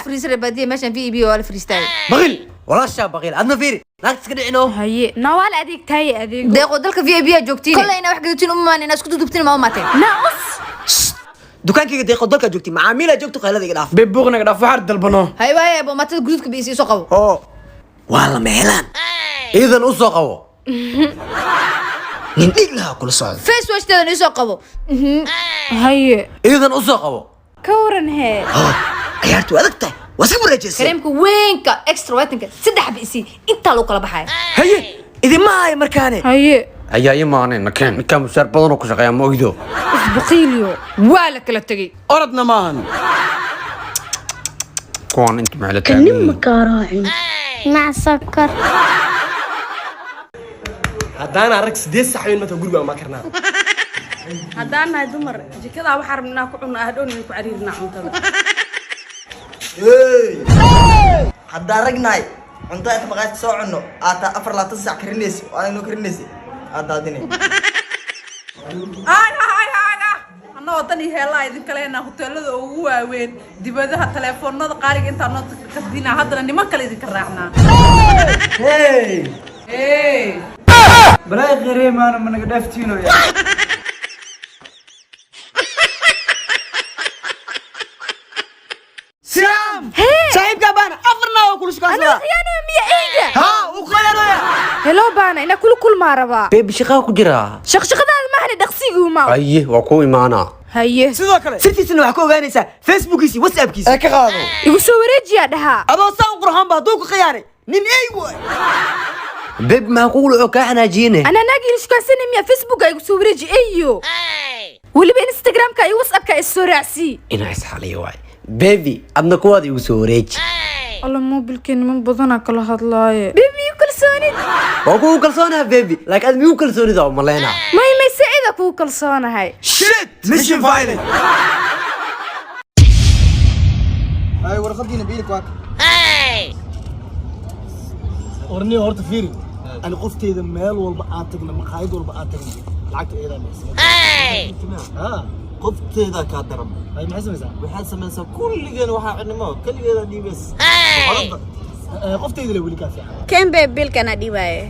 فريزر بدي ماشي في بي ولا فريستايل بغيل ولا الشاب بغيل عندنا فيري ناك تسكدعنو هي نوال اديك تاي اديك داقو دلك في بي جوجتين كلنا wax gadootin ummaan inaad isku dubtiin ma umaateen ناقص dukaankayga deeqo dalka joogtay macaamiil ay joogto qaylada iga dhaaf beebuuqna iga dhaaf waxaad dalbano hay waaye bo matada guduudka biisi soo qabo oo waa la meelaan iidan u soo qabo nin dhig laha kula socdo face wash tadan soo qabo هي iidan u soo qabo كورن هي ciyaartu adag tahay waa si wareejisay kareemka weynka extra whitenka saddex biisi inta loo kala baxay haye idin ma ay markaane هي ayaa imaaneen kan mushaar badan oo ku shaqeeya ma ogdo بقيليو waa la kala tagay orodna maahan kuwan inta macla كنم كراعي مع سكر haddaan arag 8 sax weyn mata guriga ma karnaa هدان هاي دمر جكدا waxa rabnaa ku cunaa hadhoon ku cariirna cuntada haddaan ragnahay cunto inta maqaayad soo cunno aata 4 sac karinaysi waa inuu karinaysi aadaadine anoo wadani heelaa idin kaleena hoteelada ugu waaweyn dibadaha telefoonada qaaliga inta noo qasdina haddana niman kale idin ka raacnaa balaa qareemaana ma naga dhaaftiino siam saaxiibka baan afarna oo kula shaqeeyaa أنا خيانة مية إيجا ha u qayraya هلو بانا إنا كل ما ربا beeb shaqaa ku jira شقشقة ما هني دقسيجو ما aye waa ku imaana هيه sidoo kale sirtiisna waxa ku ogaanaysaa facebookiisa whatsappkiisa ee ka qaado يقصوا ورجيا دها adoo saan qurxan baa duu ku khiyaanay nin ay way beeb ma ku luco ka xanaajine أنا ناقي ليش كان سنة مية فيسبوك يقصوا ورجي أيو واللي بإنستغرام كاي واتساب كاي السورعسي ina isxaliyo way baby adna kuwaad igu soo wareeji الله مو بالكن من بدنا كل هذلاي بيبي كل سوني waa kugu kalsoonaa baby laakiin aad migu kalsoonida oo maleena ما يساعدك هو كل سنة هاي shit mission violent ay warqadiina biilka waa orni horta fiiri ani qofteeda meel walba aad tagna maqaayad walba aad tagna lacagta eedaa meesha qofteeda ka daran ay maxay samaysaa waxaad samaysaa kulligeena waxaa cunimo kaligeeda dhiibas qofteeda la weli kaa fiican كم بيبيل كان ديواي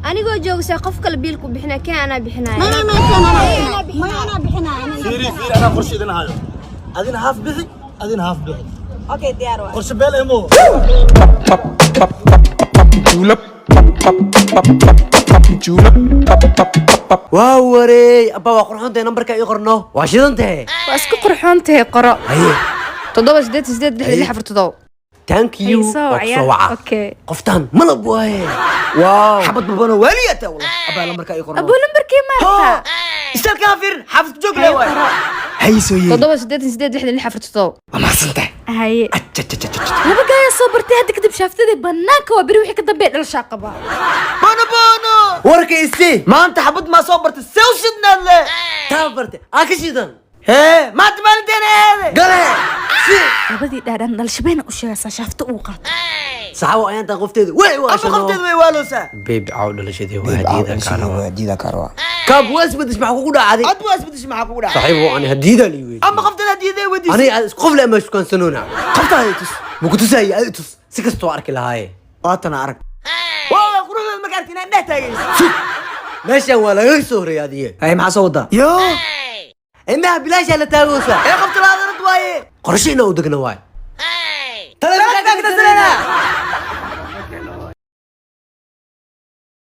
anigoo joogsa qof kale biilku bixina keen ana bixinaayo ma ana bixinaayo fiiri anaa qorshe idin hayo adina haaf bixi adina haaf bixi اوكي ديار واحد qorshe beel emo waa wareey abba waa qurxoontahay nambarka ii qorno waa shidantahay واسكو قرحونته قرا haye toddoba sideed sideed lix lix afar toddoba thank you Ay, soo waa ku ciyaar. soo waca Okay. qoftaan malab waaye waaw xabad babano waaliyata wallah abba nambarka ii qorno ابو نمبركي مارتا istalkaa fiirin xaafid joog leh waay haye soo yeey toddoba sideed sideed lix lix afar toddoba waa mahadsantahay هاي ajajajaj لما جاي صبرتي هديك دب شافتي بناك وبري وحي كدبي دل شاقبا bono bono warkaysi maanta xabad maa soo bartay see u shidnaad le taa bartay aa ka shidan hee maanta maalinteena eede gale si labadii dhaadhan dhalshabeena u sheegaysaa shaafta uu qaato saxaabo ayaantaa qofteeda way waashano ama qofteeda way waaloosaa beeb caaw dhalashadii waa hadiida kaarawa kaab waa isbedish maxaa kugu dhacday ad waa isbedish maxaa kugu dhacday saxiibo ani hadiida li weydii ama qofteeda hadiida weydiis ani qof le ma isku kansanoona qofta ay tus ma ku tusay ay tus si kastoo arki lahaye waatana arag waa quruxda ma gaartin aan dhex taagayso meeshan waa laga soo horeeyay adiye ay maxaa soo wadaa yo إنها بلاش على تاوسة. إيه قفت هذا ردواي. قرشينا ودقنا واي. ترى ما كنا سلنا.